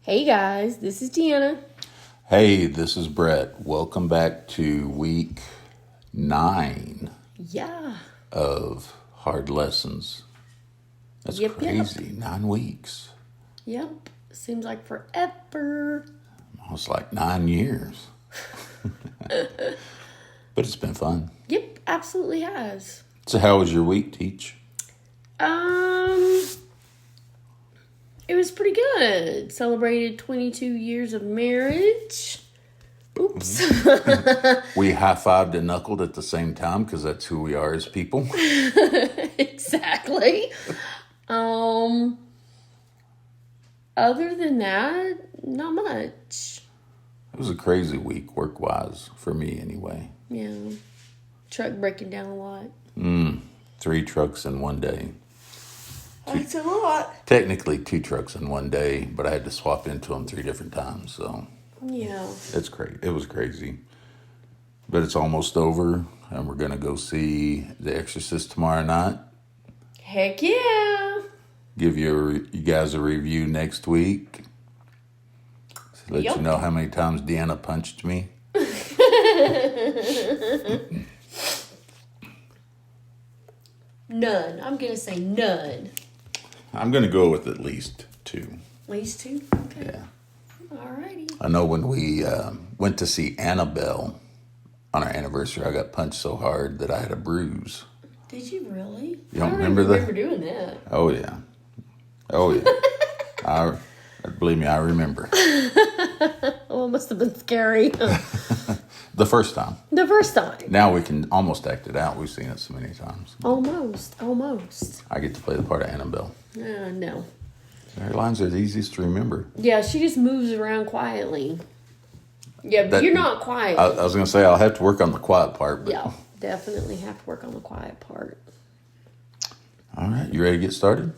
Hey guys, this is Deanna. Hey, this is Brett. Welcome back to week 9 Yeah. of Hard Lessons. That's Yep. crazy. 9 weeks. Yep. Seems like forever. Almost like 9 years. But it's been fun. Yep, absolutely has. So how was your week, Teach? It was pretty good. Celebrated 22 years of marriage. Oops. We high-fived and knuckled at the same time because that's who we are as people. Exactly. Other than that, not much. It was a crazy week, work-wise, for me anyway. Yeah. Truck breaking down a lot. 3 trucks in one day. That's a lot. Technically 2 trucks in one day, but I had to swap into them 3 different times, so... Yeah. It's crazy. It was crazy. But it's almost over, and we're going to go see The Exorcist tomorrow night. Heck yeah. Give you guys a review next week. Let you know how many times Deanna punched me. None. I'm going to say none. I'm going to go with at least 2. At least 2? Okay. Yeah. Alrighty. I know when we went to see Annabelle on our anniversary, I got punched so hard that I had a bruise. Did you really? You don't I remember that? I remember doing that. Oh, yeah. Oh, yeah. Believe me, I remember. Oh, it must have been scary. The first time. The first time. Now we can almost act it out. We've seen it so many times. Almost. I get to play the part of Annabelle. No. Her lines are the easiest to remember. Yeah, she just moves around quietly. Yeah, but you're not quiet. I was going to say, I'll have to work on the quiet part. But... Yeah, definitely have to work on the quiet part. All right, you ready to get started?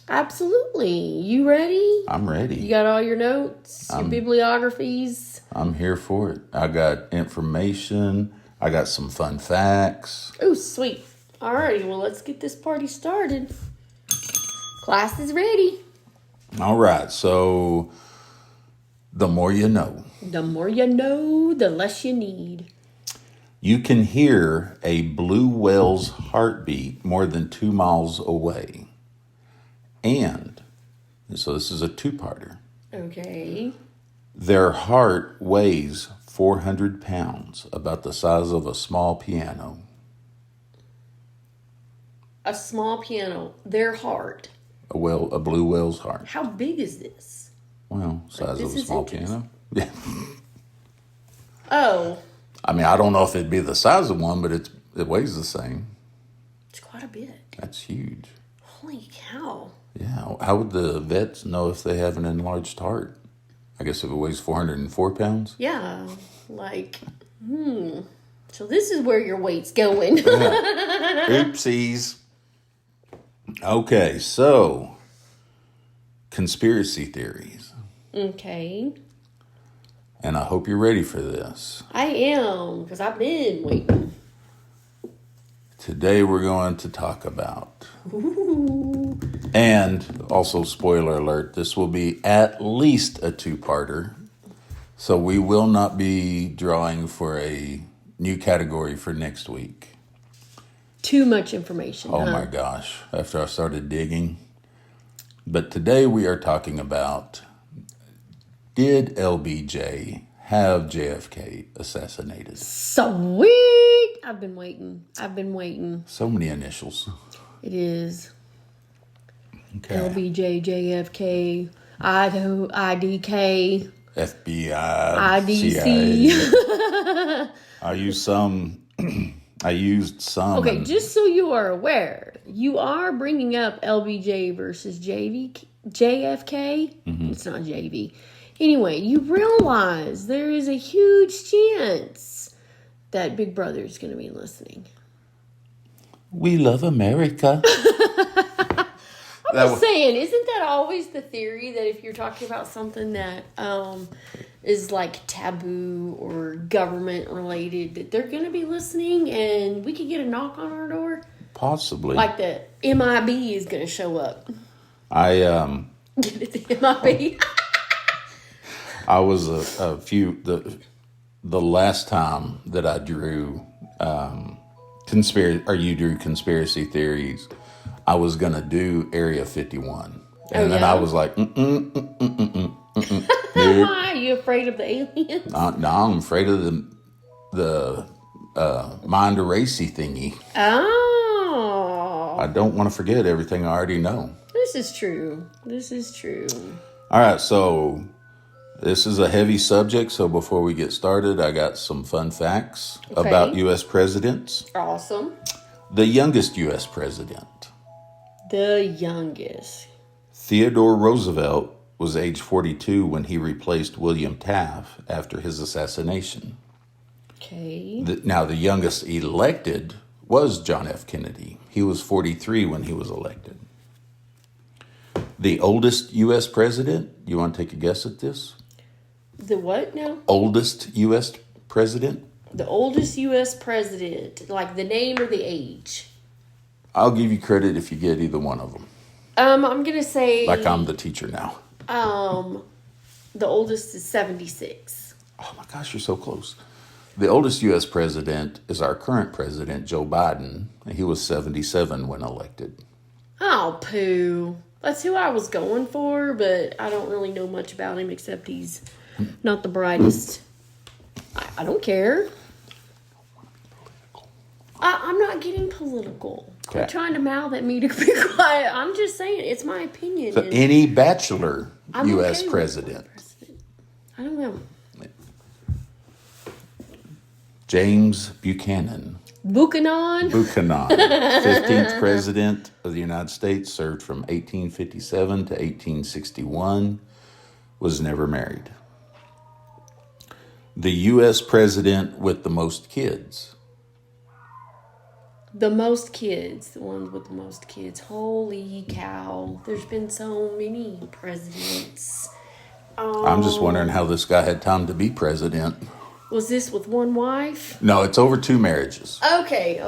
Absolutely. You ready? I'm ready. You got all your notes, your bibliographies? I'm here for it. I got information. I got some fun facts. Oh, sweet. Alrighty, well, let's get this party started. Class is ready. All right, so the more you know. The more you know, the less you need. You can hear a blue whale's heartbeat more than 2 miles away. And, so this is a 2-parter. Okay. Their heart weighs 400 pounds, about the size of a small piano. A small piano. Their heart. A blue whale's heart. How big is this? Well, size of a small piano. Yeah. Oh. I mean, I don't know if it'd be the size of one, but it weighs the same. It's quite a bit. That's huge. Holy cow. Yeah. How would the vets know if they have an enlarged heart? I guess if it weighs 404 pounds? Yeah. So this is where your weight's going. Yeah. Oopsies. Okay, so conspiracy theories. Okay. And I hope you're ready for this. I am, because I've been waiting. Today we're going to talk about, Ooh. and also spoiler alert, this will be at least a 2-parter. So we will not be drawing for a new category for next week. Too much information. Oh my gosh, after I started digging. But today we are talking about, did LBJ have JFK assassinated? Sweet! I've been waiting. So many initials. It is. Okay. LBJ, JFK, Idaho, IDK, FBI, IDC. CIA. I used some. Okay, just so you are aware, you are bringing up LBJ versus JFK. Mm-hmm. It's not JV. Anyway, you realize there is a huge chance that Big Brother is going to be listening. We love America. I'm just saying, isn't that always the theory that if you're talking about something that is like taboo or government related, that they're going to be listening and we could get a knock on our door? Possibly. Like the MIB is going to show up. I Get it, the MIB? I was a few the last time that I drew you drew conspiracy theories. I was gonna do Area 51, and then I was like, nope. Why are you afraid of the aliens? No, I'm afraid of the mind eracy thingy. Oh, I don't want to forget everything I already know. this is true. All right, so this is a heavy subject, so before we get started, I got some fun facts about U.S. presidents. Awesome. The youngest U.S. president, The youngest. Theodore Roosevelt, was age 42 when he replaced William Taft after his assassination. Okay. Now, the youngest elected was John F. Kennedy. He was 43 when he was elected. The oldest U.S. president, you want to take a guess at this? The what now? Oldest U.S. president? The oldest U.S. president, like the name or the age? I'll give you credit if you get either one of them. I'm gonna say Like I'm the teacher now. The oldest is 76. Oh my gosh, you're so close. The oldest U.S. president is our current president, Joe Biden. He was 77 when elected. Oh, poo. That's who I was going for, but I don't really know much about him except he's not the brightest. I don't care. I'm not getting political. Okay. You're trying to mouth at me to be quiet. I'm just saying, it's my opinion. So any bachelor I'm U.S. okay with president. I don't know. James Buchanan. Buchanan? 15th president of the United States, served from 1857 to 1861, was never married. The U.S. president with the most kids. The most kids. The ones with the most kids. Holy cow. There's been so many presidents. I'm just wondering how this guy had time to be president. Was this with one wife? No, it's over 2 marriages. Okay.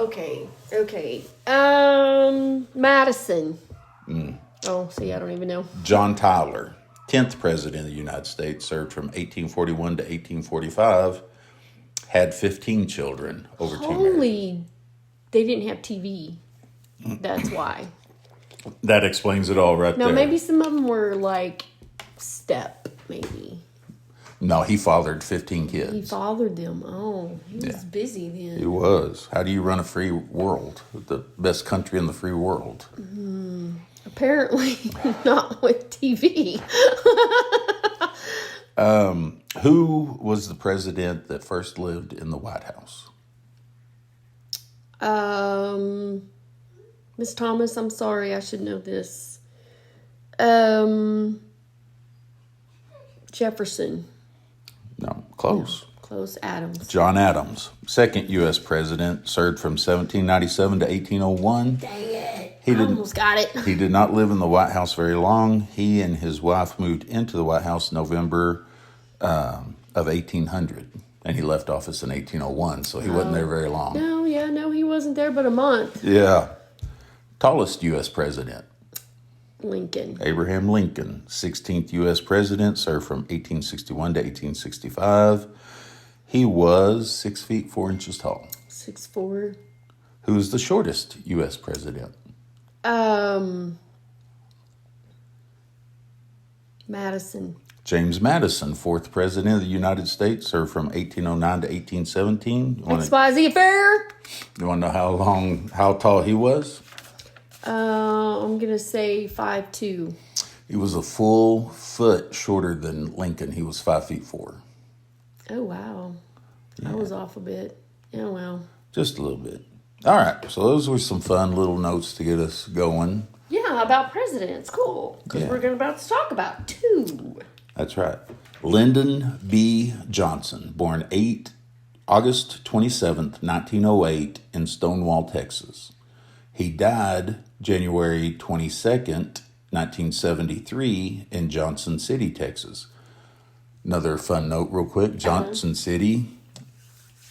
Madison. Oh, see, I don't even know. John Tyler, 10th president of the United States, served from 1841 to 1845, had 15 children over 2 marriages. They didn't have TV. That's why. That explains it all right now, there. maybe some of them were like step, maybe. No, he fathered 15 kids. He fathered them. Oh, he was busy then. He was. How do you run a free world? The best country in the free world. Apparently not with TV. Who was the president that first lived in the White House? Miss Thomas, I'm sorry, I should know this. Jefferson. No, close. No, close. Adams. John Adams, second U.S. president, served from 1797 to 1801. Dang it. I almost got it. He did not live in the White House very long. He and his wife moved into the White House November of 1800. And he left office in 1801, so he wasn't there very long. No, he wasn't there but a month. Yeah. Tallest U.S. president. Lincoln. Abraham Lincoln, 16th U.S. president, served from 1861 to 1865. He was 6 feet 4 inches tall. 6'4". Who's the shortest U.S. president? Madison. James Madison, 4th president of the United States, served from 1809 to 1817. XYZ affair. You want to know how tall he was? I'm going to say 5'2". He was a full foot shorter than Lincoln. He was 5 feet 4. Oh, wow. Yeah. I was off a bit. Oh, well. Just a little bit. All right. So those were some fun little notes to get us going. Yeah, about presidents. Cool. Because we're about to talk about 2. That's right. Lyndon B. Johnson, born August 27th, 1908 in Stonewall, Texas. He died January 22nd, 1973 in Johnson City, Texas. Another fun note real quick. Johnson City,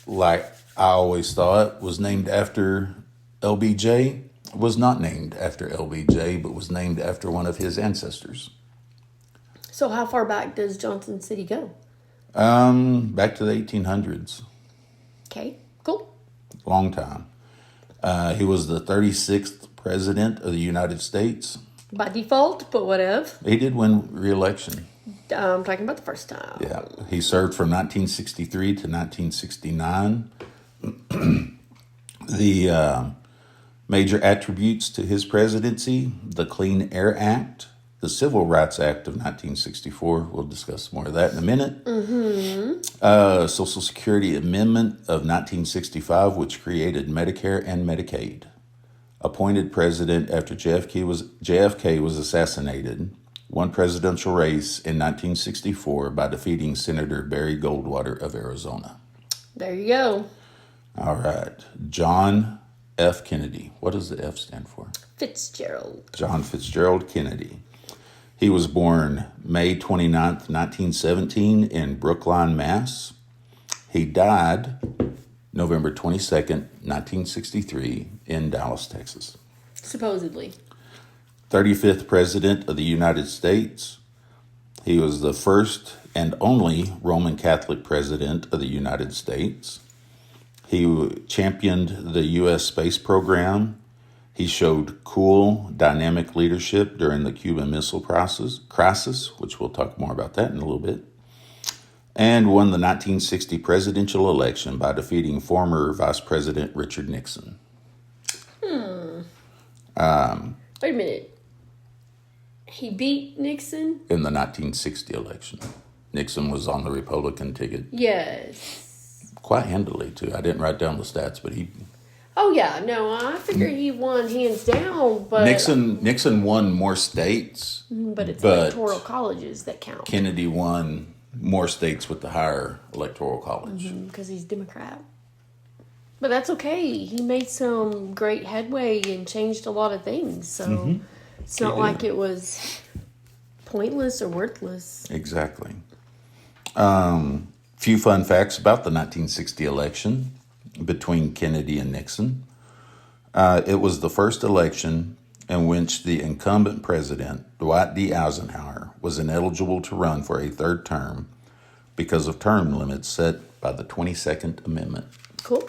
like I always thought, was named after LBJ. Was not named after LBJ, but was named after one of his ancestors. So how far back does Johnson City go? Back to the 1800s. Okay, cool. Long time. He was the 36th president of the United States. By default, but whatever. He did win re-election. I'm talking about the first time. Yeah. He served from 1963 to 1969. The major attributes to his presidency: the Clean Air Act, the Civil Rights Act of 1964. We'll discuss more of that in a minute. Social Security Amendment of 1965, which created Medicare and Medicaid. Appointed president after JFK was assassinated. Won presidential race in 1964 by defeating Senator Barry Goldwater of Arizona. There you go. All right. John F. Kennedy. What does the F stand for? Fitzgerald. John Fitzgerald Kennedy. He was born May 29th, 1917 in Brookline, Mass. He died November 22nd, 1963 in Dallas, Texas. Supposedly. 35th President of the United States. He was the first and only Roman Catholic President of the United States. He championed the U.S. space program. He showed cool, dynamic leadership during the Cuban Missile Crisis, which we'll talk more about that in a little bit, and won the 1960 presidential election by defeating former Vice President Richard Nixon. Wait a minute. He beat Nixon? In the 1960 election. Nixon was on the Republican ticket. Yes. Quite handily, too. I didn't write down the stats, but he... Oh, yeah. No, I figured he won hands down, but... Nixon won more states. But it's electoral colleges that count. Kennedy won more states with the higher electoral college. Because he's Democrat. But that's okay. He made some great headway and changed a lot of things. So it's not like it was pointless or worthless. Exactly. Few fun facts about the 1960 election between Kennedy and Nixon. It was the first election in which the incumbent president, Dwight D. Eisenhower, was ineligible to run for a third term because of term limits set by the 22nd Amendment. Cool.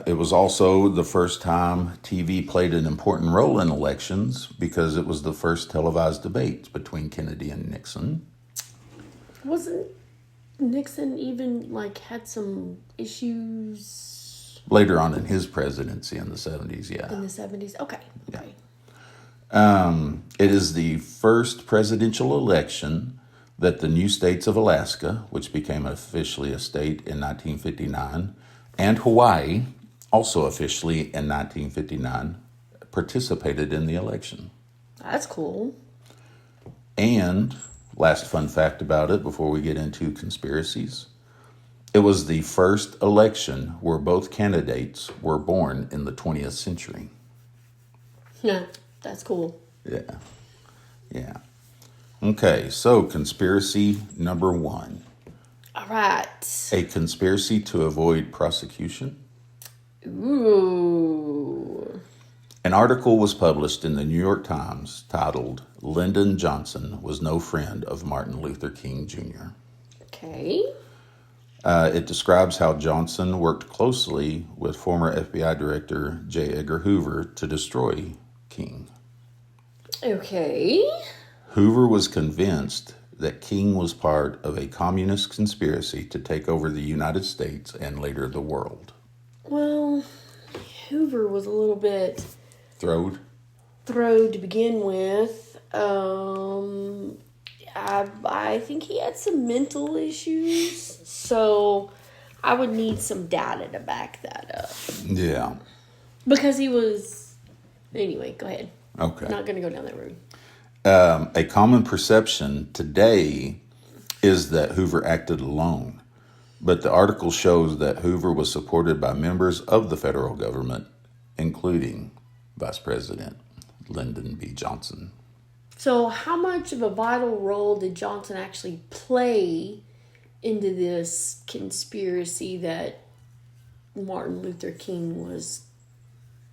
It was also the first time TV played an important role in elections because it was the first televised debate between Kennedy and Nixon. Wasn't Nixon even, had some issues? Later on in his presidency in the 70s, yeah. In the 70s? Okay. It is the first presidential election that the new states of Alaska, which became officially a state in 1959, and Hawaii, also officially in 1959, participated in the election. That's cool. And, last fun fact about it before we get into conspiracies, it was the first election where both candidates were born in the 20th century. Yeah, that's cool. Yeah. Okay, so conspiracy number 1. All right. A conspiracy to avoid prosecution. Ooh. An article was published in the New York Times titled, "Lyndon Johnson was no friend of Martin Luther King Jr." Okay. It describes how Johnson worked closely with former FBI Director J. Edgar Hoover to destroy King. Okay. Hoover was convinced that King was part of a communist conspiracy to take over the United States and later the world. Well, Hoover was a little bit Throwed to begin with. I think he had some mental issues, so I would need some data to back that up. Yeah. Because he was... Anyway, go ahead. Okay. Not going to go down that road. A common perception today is that Hoover acted alone, but the article shows that Hoover was supported by members of the federal government, including Vice President Lyndon B. Johnson. So how much of a vital role did Johnson actually play into this conspiracy that Martin Luther King was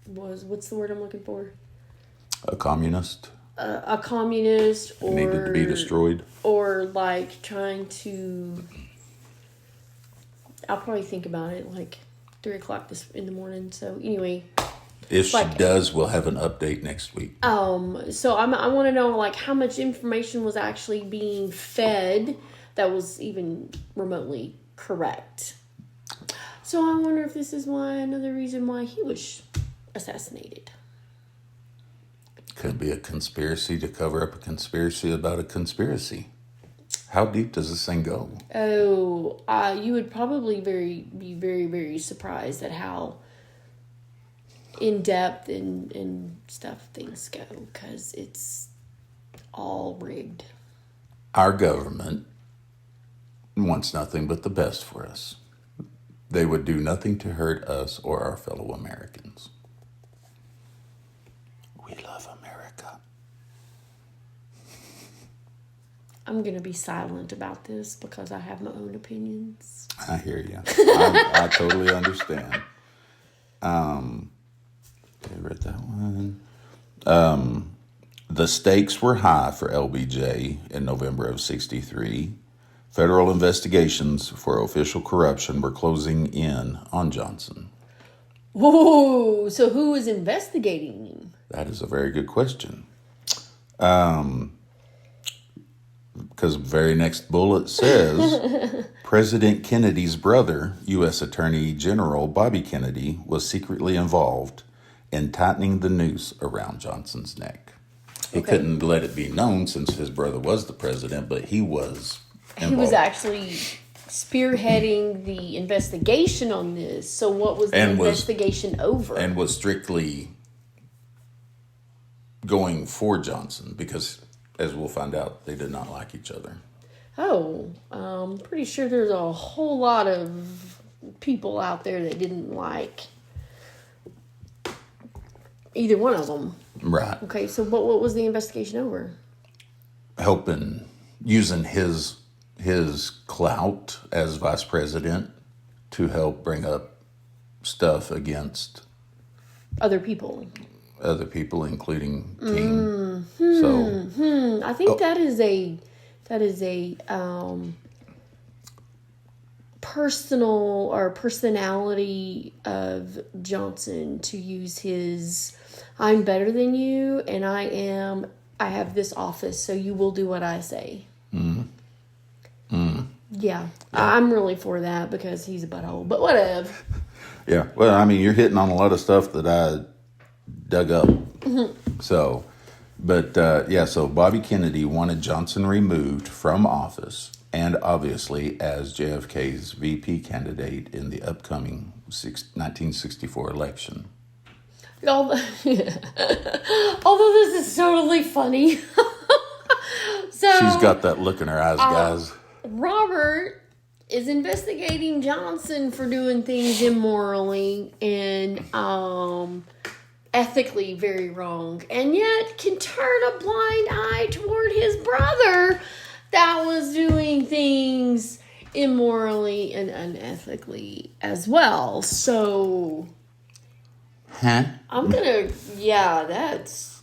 what's the word I'm looking for? A communist? a communist or needed to be destroyed, or like trying to. I'll probably think about it like 3:00 in the morning. So anyway, if she does, we'll have an update next week. So I want to know like how much information was actually being fed that was even remotely correct. So I wonder if this is another reason why he was assassinated. Could be a conspiracy to cover up a conspiracy about a conspiracy. How deep does this thing go? Oh, you would probably be very, very surprised at how in depth and stuff things go, because it's all rigged. Our government wants nothing but the best for us. They would do nothing to hurt us or our fellow Americans. We love America. I'm going to be silent about this because I have my own opinions. I hear you. I totally understand. Okay, read that one. The stakes were high for LBJ in November of 1963. Federal investigations for official corruption were closing in on Johnson. Whoa! So who was investigating him? That is a very good question. Because the very next bullet says, President Kennedy's brother, U.S. Attorney General Bobby Kennedy, was secretly involved in tightening the noose around Johnson's neck. He couldn't let it be known since his brother was the president, but he was involved. He was actually spearheading the investigation on this. So what was the investigation over? And was strictly going for Johnson because, as we'll find out, they did not like each other. Oh, I'm pretty sure there's a whole lot of people out there that didn't like either one of them. Right. Okay, so what was the investigation over? Using his clout as vice president to help bring up stuff against other people, including King. So I think that is a personal or personality of Johnson to use his I'm better than you and I have this office, so you will do what I say. Yeah, I'm really for that because he's a butthole, but whatever. Yeah, well, I mean, you're hitting on a lot of stuff that I dug up. So, but so Bobby Kennedy wanted Johnson removed from office and obviously as JFK's VP candidate in the upcoming 1964 election. Although this is totally funny. So she's got that look in her eyes, guys. Robert is investigating Johnson for doing things immorally and ethically very wrong, and yet can turn a blind eye toward his brother that was doing things immorally and unethically as well. So I'm gonna, that's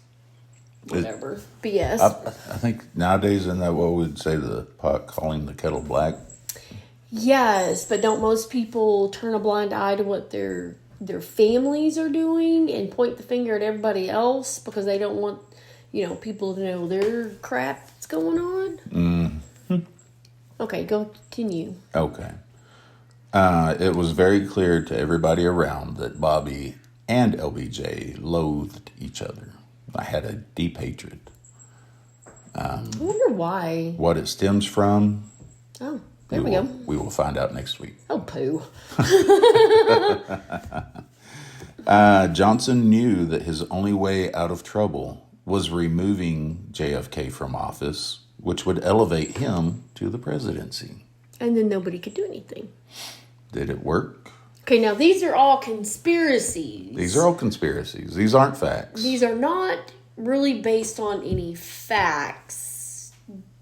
whatever. BS. I think nowadays, isn't that what we'd say, the pot calling the kettle black? Yes, but don't most people turn a blind eye to what their families are doing and point the finger at everybody else because they don't want, people to know their crap that's going on? Mm-hmm. Okay, go continue. Okay. It was very clear to everybody around that Bobby and LBJ loathed each other. I had a deep hatred. I wonder why. What it stems from. Oh, there we go. We will find out next week. Oh, poo. Johnson knew that his only way out of trouble was removing JFK from office, which would elevate him to the presidency. And then nobody could do anything. Did it work? Okay, now these are all conspiracies. These are all conspiracies. These aren't facts. These are not really based on any facts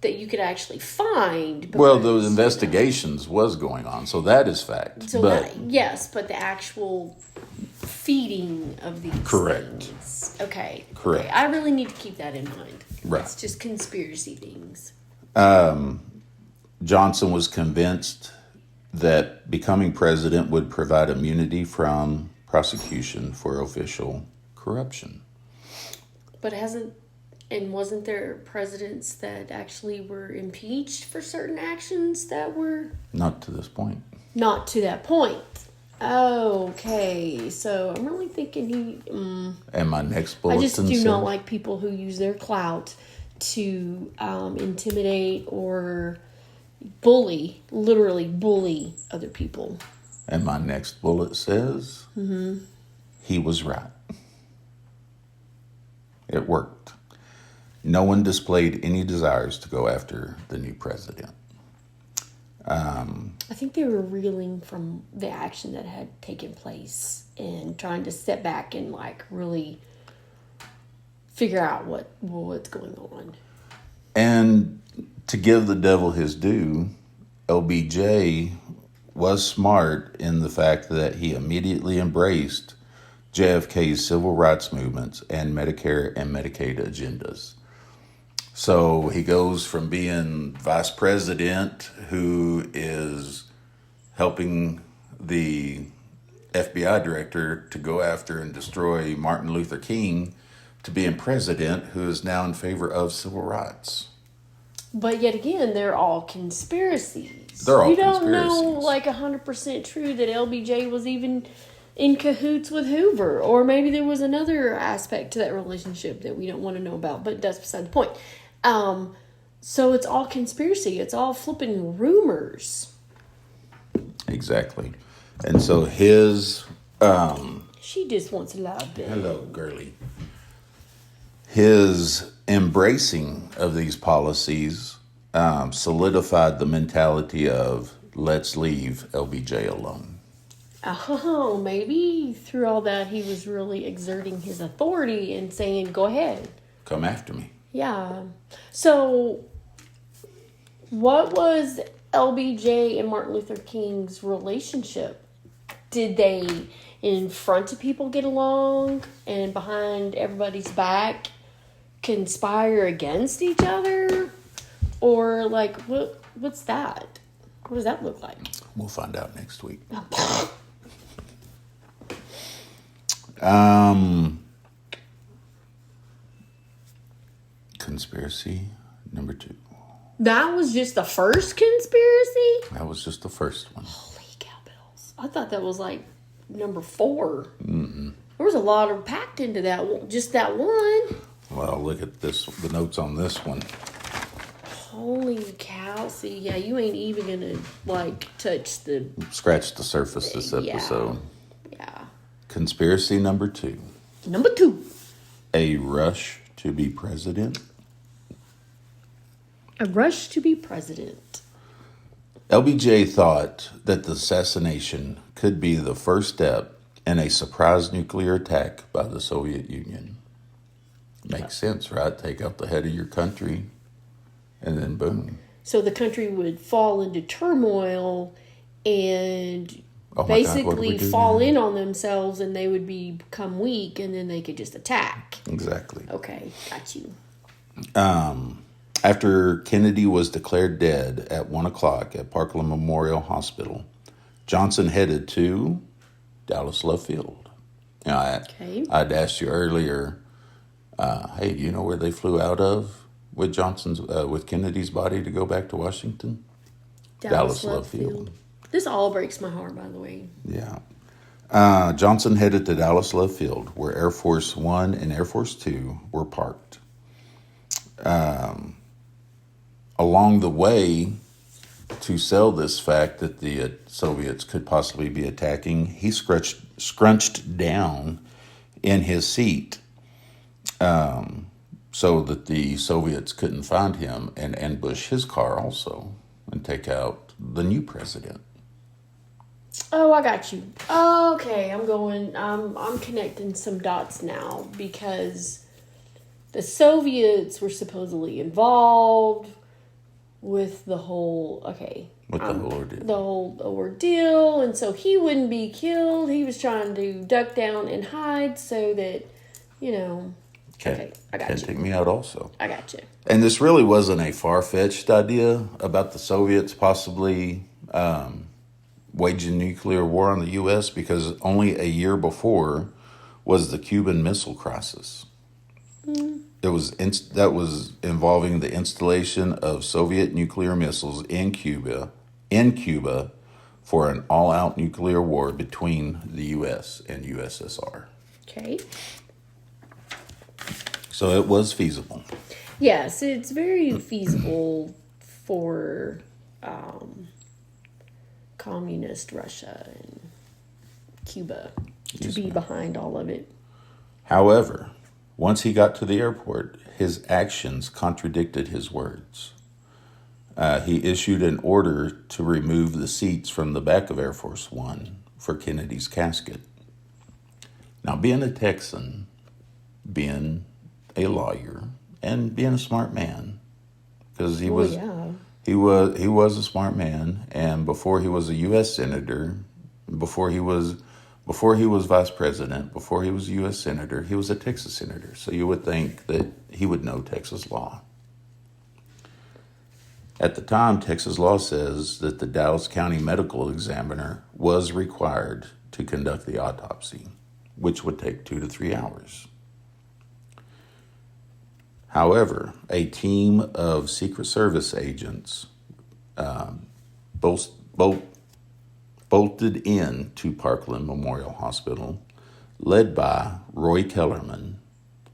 that you could actually find. Well, those investigations was going on, so that is fact. So but the actual feeding of these Correct. things. Okay. Correct. Okay. I really need to keep that in mind. Right. It's just conspiracy things. Johnson was convinced that becoming president would provide immunity from prosecution for official corruption. But wasn't there presidents that actually were impeached for certain actions that were... Not to this point. Not to that point. Okay, so I'm really thinking And my next bulletin I just do said, not like people who use their clout to intimidate or literally bully other people. And my next bullet says, he was right. It worked. No one displayed any desires to go after the new president. I think they were reeling from the action that had taken place and trying to step back and like really figure out what's going on. And to give the devil his due, LBJ was smart in the fact that he immediately embraced JFK's civil rights movements and Medicare and Medicaid agendas. So he goes from being vice president, who is helping the FBI director to go after and destroy Martin Luther King, to being president, who is now in favor of civil rights. But yet again, they're all conspiracies. They're all You don't conspiracies. know, like 100% true that LBJ was even in cahoots with Hoover, or maybe there was another aspect to that relationship that we don't want to know about. But that's beside the point. So it's all conspiracy. It's all flipping rumors. Exactly. And so his She just wants a loud bit. hello, girly. His embracing of these policies solidified the mentality of let's leave LBJ alone. Oh, maybe through all that he was really exerting his authority and saying, go ahead. Come after me. Yeah. So, what was LBJ and Martin Luther King's relationship? Did they, in front of people, get along and behind everybody's back conspire against each other? Or, like, what's that? What does that look like? We'll find out next week. Conspiracy number 2. That was just the first conspiracy? That was just the first one. Holy cowbells. I thought that was like number 4. Mm-mm. There was a lot of packed into that one, just that one. Well, look at this. The notes on this one. Holy cow. See, yeah, you ain't even going to, like, touch the... Scratch the surface this episode. Yeah. Conspiracy number 2. Number 2. A rush to be president. A rush to be president. LBJ thought that the assassination could be the first step in a surprise nuclear attack by the Soviet Union. Makes sense, right? Take out the head of your country, and then boom. So the country would fall into turmoil and basically fall in on themselves, and they would become weak, and then they could just attack. Exactly. Okay, got you. After Kennedy was declared dead at 1 o'clock at Parkland Memorial Hospital, Johnson headed to Dallas Love Field. Now, I'd asked you earlier, hey, do you know where they flew out of with with Kennedy's body to go back to Washington? Dallas Love Field. This all breaks my heart, by the way. Yeah. Johnson headed to Dallas Love Field, where Air Force One and Air Force Two were parked. Along the way, to sell this fact that the Soviets could possibly be attacking, he scrunched down in his seat so that the Soviets couldn't find him and ambush his car also and take out the new president. Oh, I got you. Okay, I'm connecting some dots now because the Soviets were supposedly involved. with the whole With the whole ordeal. The whole ordeal, and so he wouldn't be killed. He was trying to duck down and hide so that, Okay, I got you. Take me out also. I got you. And this really wasn't a far-fetched idea about the Soviets possibly waging nuclear war on the U.S. because only a year before was the Cuban Missile Crisis. It was that was involving the installation of Soviet nuclear missiles in Cuba for an all-out nuclear war between the U.S. and USSR. Okay. So it was feasible. Yes, it's very feasible for communist Russia and Cuba to be behind all of it. However, once he got to the airport, his actions contradicted his words. He issued an order to remove the seats from the back of Air Force One for Kennedy's casket. Now, being a Texan, being a lawyer, and being a smart man, because he was a smart man, and before he was a U.S. senator, before he was vice president, before he was a U.S. senator, he was a Texas senator. So you would think that he would know Texas law. At the time, Texas law says that the Dallas County medical examiner was required to conduct the autopsy, which would take 2 to 3 hours. However, a team of Secret Service agents bolted in to Parkland Memorial Hospital, led by Roy Kellerman,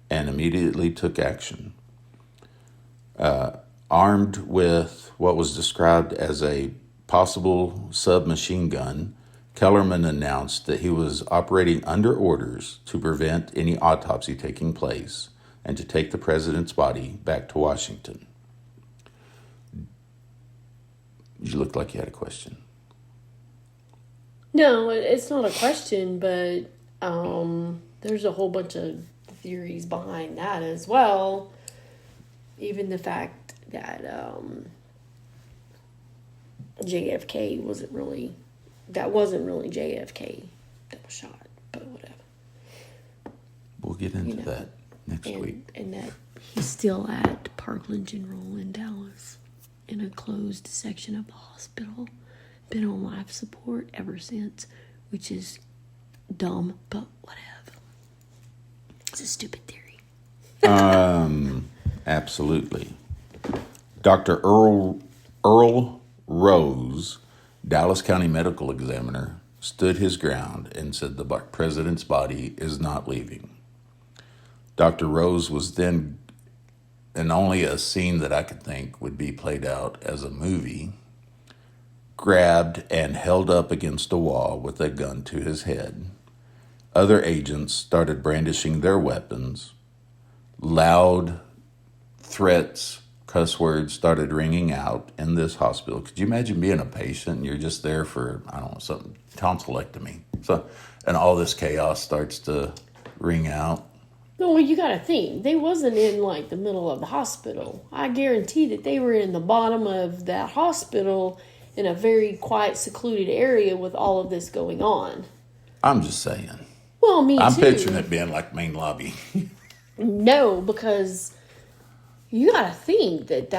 and immediately took action. Armed with what was described as a possible submachine gun, Kellerman announced that he was operating under orders to prevent any autopsy taking place and to take the president's body back to Washington. You looked like you had a question. No, it's not a question, but there's a whole bunch of theories behind that as well. Even the fact that JFK wasn't really JFK that was shot, but whatever. We'll get into that next week. And that he's still at Parkland General in Dallas in a closed section of the hospital. Been on life support ever since, which is dumb, but whatever. It's a stupid theory. Absolutely. Dr. Earl Rose, Dallas County medical examiner, stood his ground and said the president's body is not leaving. Dr. Rose was then, and only a scene that I could think would be played out as a movie, grabbed and held up against a wall with a gun to his head. Other agents started brandishing their weapons. Loud threats, cuss words started ringing out in this hospital. Could you imagine being a patient and you're just there for, something, tonsillectomy? So, and all this chaos starts to ring out. Well, you got to think, they wasn't in the middle of the hospital. I guarantee that they were in the bottom of that hospital in a very quiet, secluded area with all of this going on. I'm just saying. Well, me too. I'm picturing it being like main lobby. No, because you got to think that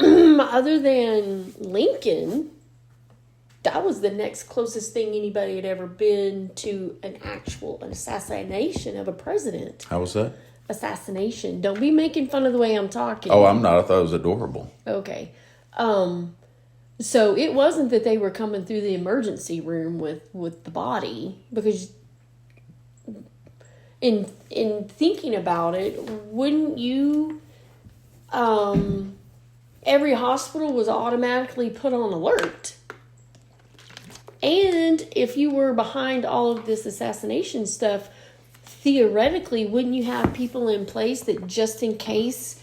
other than Lincoln, that was the next closest thing anybody had ever been to an assassination of a president. How was that? Assassination. Don't be making fun of the way I'm talking. Oh, I'm not. I thought it was adorable. Okay. So it wasn't that they were coming through the emergency room with the body, because in thinking about it, wouldn't you, every hospital was automatically put on alert. And if you were behind all of this assassination stuff, theoretically, wouldn't you have people in place that just in case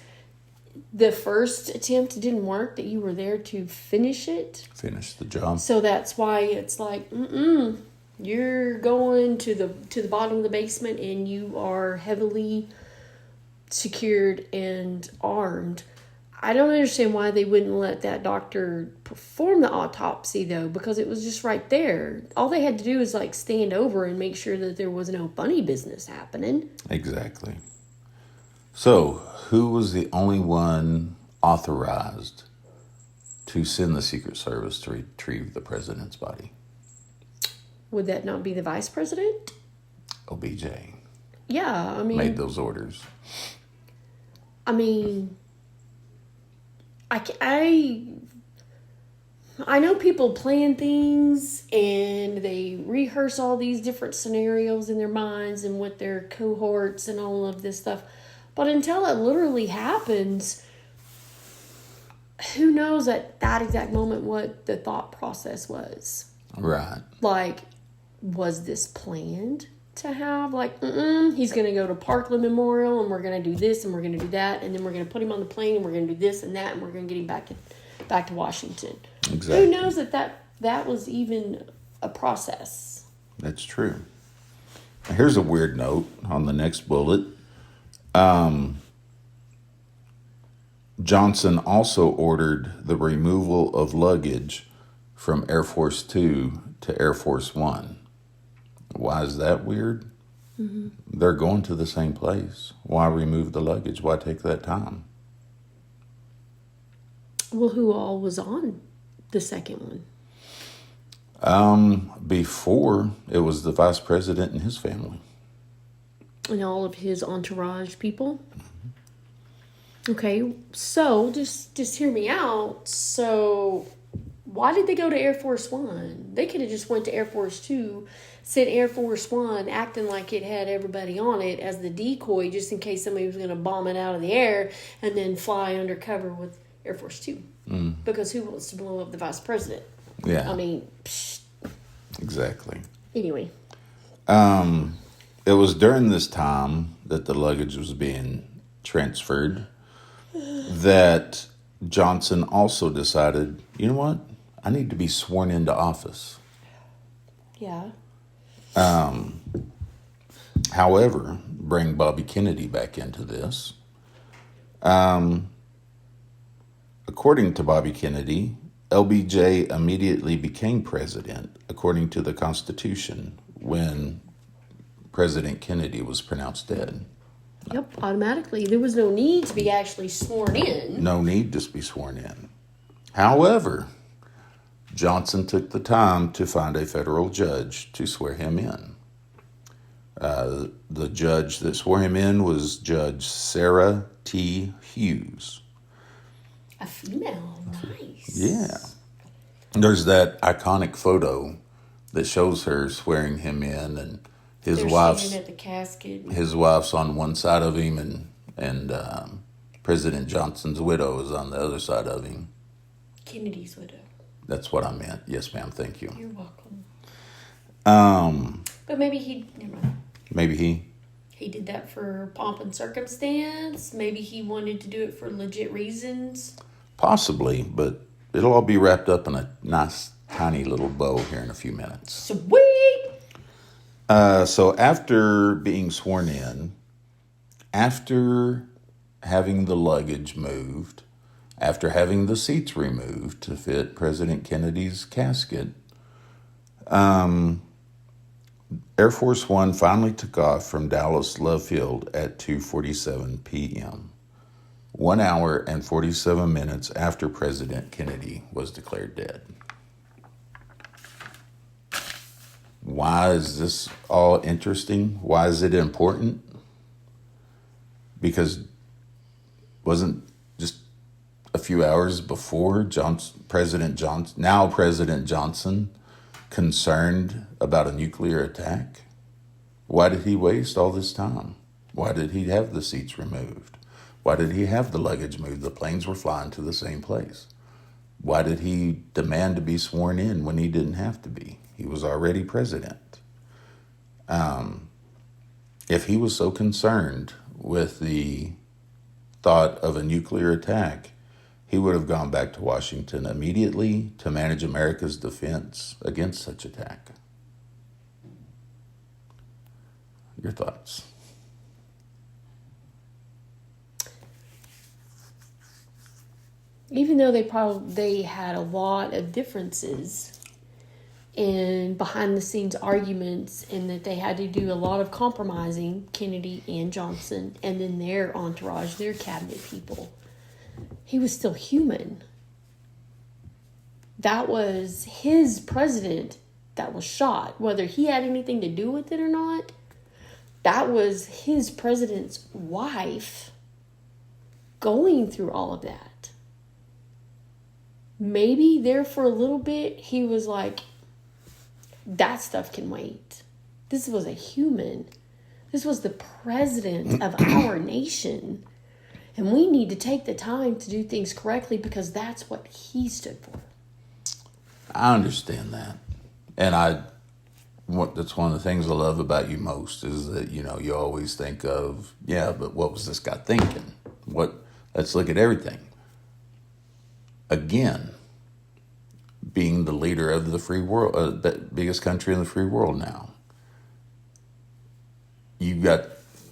the first attempt didn't work, that you were there to finish it? Finish the job. So that's why it's like, you're going to the bottom of the basement and you are heavily secured and armed. I don't understand why they wouldn't let that doctor perform the autopsy, though, because it was just right there. All they had to do was, like, stand over and make sure that there was no funny business happening. Exactly. So, who was the only one authorized to send the Secret Service to retrieve the president's body? Would that not be the vice president? OBJ. Yeah, I mean... Made those orders. I mean... I know people plan things and they rehearse all these different scenarios in their minds and with their cohorts and all of this stuff. But until it literally happens, who knows at that exact moment what the thought process was? Right. Like, was this planned to have? Like, he's going to go to Parkland Memorial and we're going to do this and we're going to do that. And then we're going to put him on the plane and we're going to do this and that. And we're going to get him back to Washington. Exactly. Who knows that was even a process? That's true. Here's a weird note on the next bullet. Johnson also ordered the removal of luggage from Air Force 2 to Air Force 1. Why is that weird? Mm-hmm. They're going to the same place. Why remove the luggage? Why take that time? Well, who all was on the second one? Before, it was the vice president and his family. And all of his entourage people? Mm-hmm. Okay, so just hear me out. So why did they go to Air Force One? They could have just went to Air Force Two, sent Air Force One acting like it had everybody on it as the decoy just in case somebody was going to bomb it out of the air and then fly undercover with Air Force Two. Mm. Because who wants to blow up the vice president? Yeah. I mean, psh. Exactly. Anyway. It was during this time that the luggage was being transferred that Johnson also decided, you know what? I need to be sworn into office. Yeah. However, bring Bobby Kennedy back into this. According to Bobby Kennedy, LBJ immediately became president, according to the Constitution, when President Kennedy was pronounced dead. Yep, automatically. There was no need to be actually sworn in. No need to be sworn in. However, Johnson took the time to find a federal judge to swear him in. The judge that swore him in was Judge Sarah T. Hughes. A female. Nice. Yeah. There's that iconic photo that shows her swearing him in, and his wife's standing at the casket. His wife's on one side of him, and President Johnson's widow is on the other side of him. Kennedy's widow. That's what I meant. Yes, ma'am. Thank you. You're welcome. But never mind. Maybe he did that for pomp and circumstance. Maybe he wanted to do it for legit reasons. Possibly, but it'll all be wrapped up in a nice, tiny little bow here in a few minutes. Sweet! So after being sworn in, after having the luggage moved, after having the seats removed to fit President Kennedy's casket, Air Force One finally took off from Dallas Love Field at 2:47 p.m., 1 hour and 47 minutes after President Kennedy was declared dead. Why is this all interesting? Why is it important? Because wasn't just a few hours before President Johnson, concerned about a nuclear attack? Why did he waste all this time? Why did he have the seats removed? Why did he have the luggage moved? The planes were flying to the same place. Why did he demand to be sworn in when he didn't have to be? He was already president. If he was so concerned with the thought of a nuclear attack, he would have gone back to Washington immediately to manage America's defense against such attack. Your thoughts? even though they had a lot of differences and behind the scenes arguments, and that they had to do a lot of compromising, Kennedy and Johnson, and then their entourage, their cabinet people, he was still human. That was his president that was shot, whether he had anything to do with it or not. That was his president's wife going through all of that. Maybe there for a little bit, he was like, that stuff can wait. This was a human. This was the president of our nation. And we need to take the time to do things correctly because that's what he stood for. I understand that. And that's one of the things I love about you most is that, you always think of, but what was this guy thinking? Let's look at everything. Again, being the leader of the free world, the biggest country in the free world now. It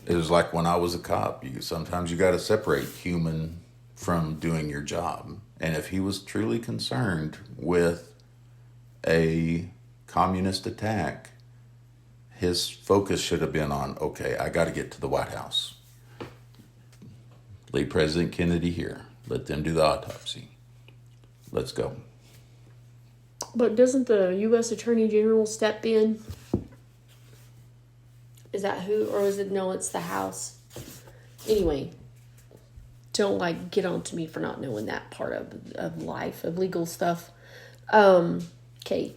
was like when I was a cop, sometimes you got to separate human from doing your job. And if he was truly concerned with a communist attack, his focus should have been on, okay, I got to get to the White House. Leave President Kennedy here. Let them do the autopsy. Let's go. But doesn't the U.S. Attorney General step in? Is that who? Or is it, no, it's the House. Anyway, don't get on to me for not knowing that part of life, of legal stuff. Okay.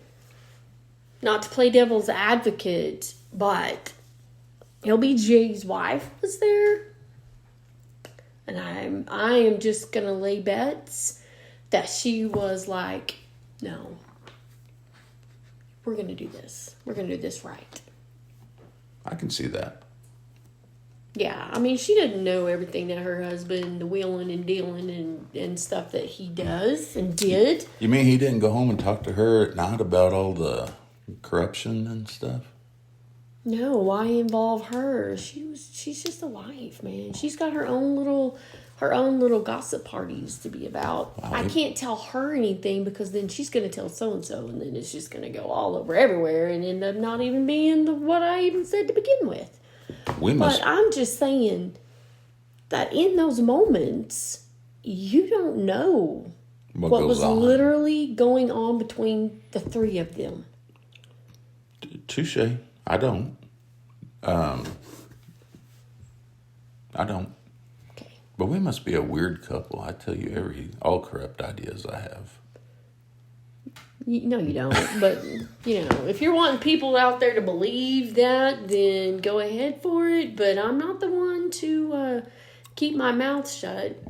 Not to play devil's advocate, but LBJ's wife was there. And I am just going to lay bets that she was like, no. We're going to do this. We're going to do this right. I can see that. Yeah, I mean, she didn't know everything that her husband, the wheeling and dealing and stuff that he does and did. You mean he didn't go home and talk to her at night about all the corruption and stuff? No, why involve her? She's just a wife, man. She's got her own little gossip parties to be about. Wow. I can't tell her anything because then she's going to tell so-and-so, and then it's just going to go all over everywhere and end up not even being what I even said to begin with. But I'm just saying that in those moments, you don't know what was literally going on between the three of them. Touche. I don't. I don't. Okay. But we must be a weird couple. I tell you all corrupt ideas I have. No, you don't. But, if you're wanting people out there to believe that, then go ahead for it. But I'm not the one to keep my mouth shut.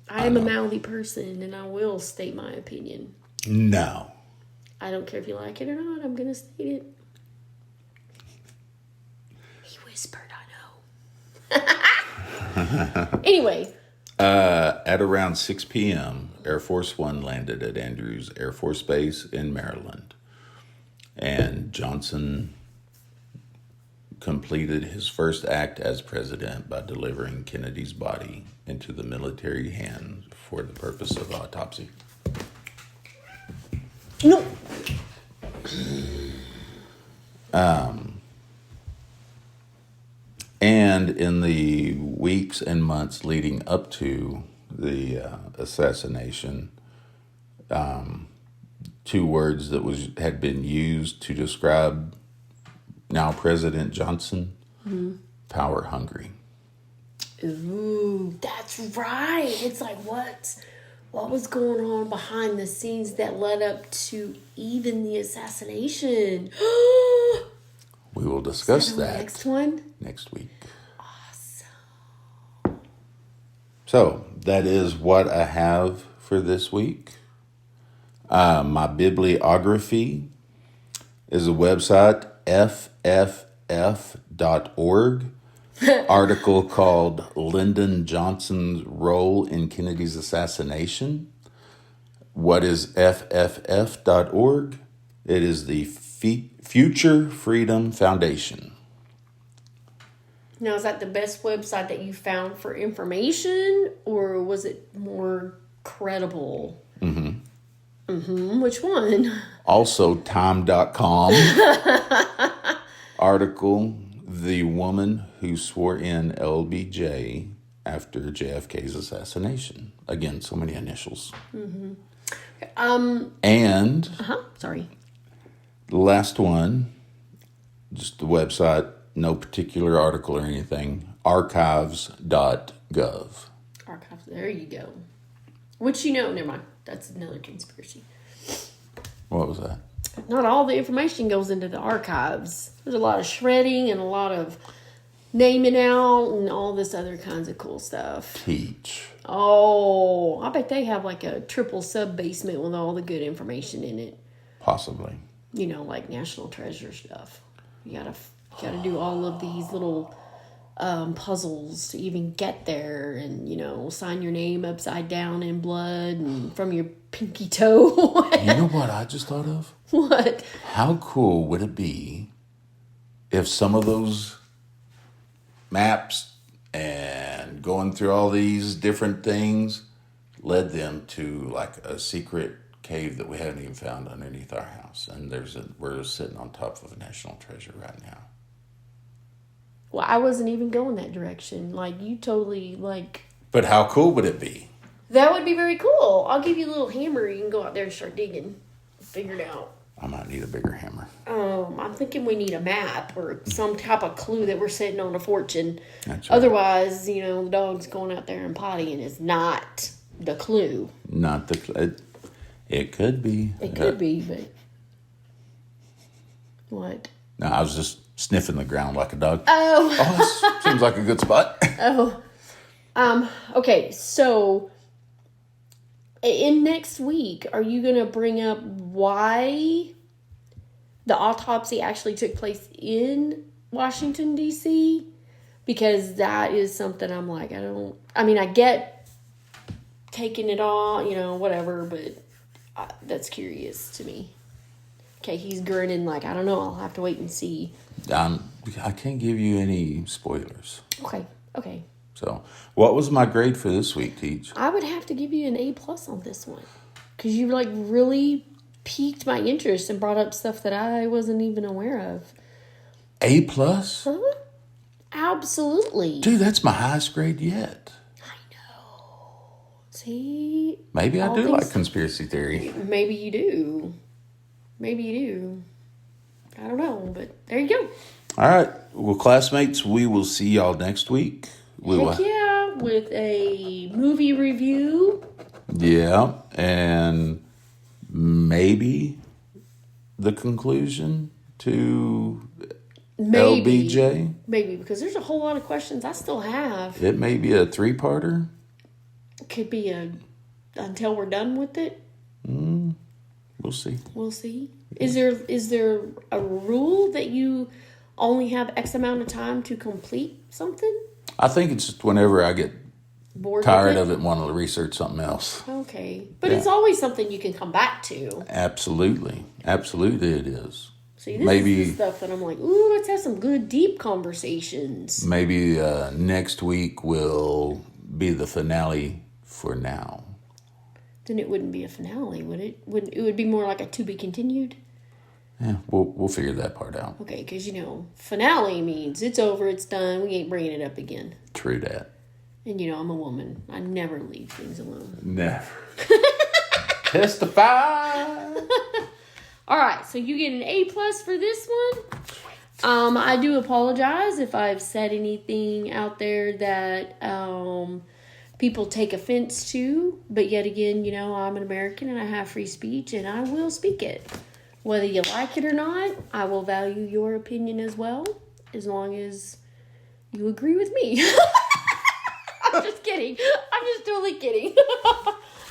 I am a mouthy person, and I will state my opinion. No. I don't care if you like it or not. I'm going to state it. He whispered, I know. Anyway. At around 6 p.m., Air Force One landed at Andrews Air Force Base in Maryland. And Johnson completed his first act as president by delivering Kennedy's body into the military hands for the purpose of autopsy. No. And in the weeks and months leading up to the assassination, two words that had been used to describe now President Johnson, power hungry. Ooh, that's right. It's like what was going on behind the scenes that led up to even the assassination? We will discuss that next one? Next week. Awesome. So, that is what I have for this week. My bibliography is a website, fff.org. Article called Lyndon Johnson's Role in Kennedy's Assassination. What is fff.org? It is the Future Freedom Foundation. Now, is that the best website that you found for information, or was it more credible. Which one? Also, time.com article, the woman who swore in LBJ after JFK's assassination. Again, so many initials. And sorry. the last one, just the website, no particular article or anything, archives.gov. Archives, there you go. Which, never mind. That's another conspiracy. What was that? Not all the information goes into the archives. There's a lot of shredding and a lot of naming out and all this other kinds of cool stuff. Teach. Oh, I bet they have like a triple sub basement with all the good information in it. Possibly. Like National Treasure stuff. You gotta do all of these little puzzles to even get there, and sign your name upside down in blood and from your pinky toe. You know what I just thought of? What? How cool would it be if some of those maps and going through all these different things led them to like a secret cave that we haven't even found underneath our house, and we're sitting on top of a national treasure right now. Well, I wasn't even going that direction. Like, you totally, But how cool would it be? That would be very cool. I'll give you a little hammer. You can go out there and start digging. Figure it out. I might need a bigger hammer. I'm thinking we need a map or some type of clue that we're sitting on a fortune. That's right. Otherwise, the dog's going out there and pottying is not the clue. Not the clue. It could be. It could be, but... What? No, I was just sniffing the ground like a dog. Oh. This seems like a good spot. Okay, so... In next week, are you going to bring up why the autopsy actually took place in Washington, D.C.? Because that is something I'm like, I get taking it all, whatever, but that's curious to me. Okay, he's grinning like, I don't know, I'll have to wait and see. I can't give you any spoilers. Okay. So, what was my grade for this week, Teach? I would have to give you an A+ on this one. Because you, really piqued my interest and brought up stuff that I wasn't even aware of. A+? Huh? Absolutely. Dude, that's my highest grade yet. I know. See? Maybe I do like conspiracy theory. Maybe you do. I don't know, but there you go. All right. Well, classmates, we will see y'all next week. Heck yeah, with a movie review. Yeah, and maybe the conclusion to LBJ. Maybe, because there's a whole lot of questions I still have. It may be a 3-parter. Could be until we're done with it. We'll see. Is there a rule that you only have X amount of time to complete something? I think it's just whenever I get Bored tired of it and want to research something else. Okay. But it's always something you can come back to. Absolutely it is. See, this is the stuff that I'm like, ooh, let's have some good, deep conversations. Maybe next week will be the finale for now. Then it wouldn't be a finale, would it? It would be more like a to be continued? Yeah, we'll figure that part out. Okay, because, finale means it's over, it's done, we ain't bringing it up again. True that. And, I'm a woman. I never leave things alone. Never. Testify! All right, so you get an A+ for this one. I do apologize if I've said anything out there that people take offense to. But yet again, I'm an American and I have free speech and I will speak it. Whether you like it or not, I will value your opinion as well, as long as you agree with me. I'm just kidding. I'm just totally kidding.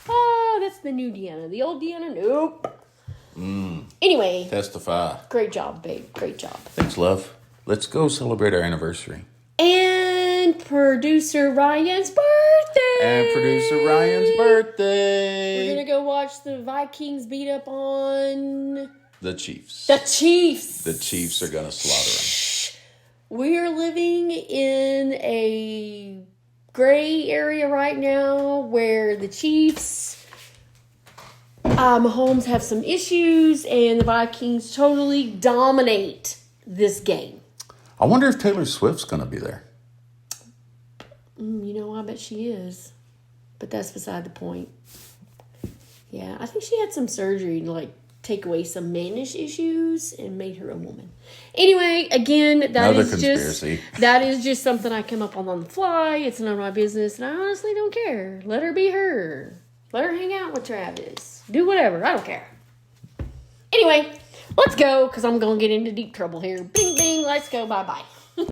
Oh, that's the new Deanna. The old Deanna, nope. Anyway. Testify. Great job, babe. Great job. Thanks, love. Let's go celebrate our anniversary. And producer Ryan's birthday. We're going to go watch the Vikings beat up on... The Chiefs. The Chiefs. The Chiefs are going to slaughter them. We're living in a gray area right now where the Chiefs, Mahomes have some issues, and the Vikings totally dominate this game. I wonder if Taylor Swift's going to be there. I bet she is. But that's beside the point. Yeah, I think she had some surgery to, take away some mannish issues and made her a woman. Anyway, again, that is just something I come up on the fly. It's none of my business, and I honestly don't care. Let her be her. Let her hang out with Travis. Do whatever. I don't care. Anyway, let's go, because I'm going to get into deep trouble here. Bing, bing. Let's go. Bye-bye.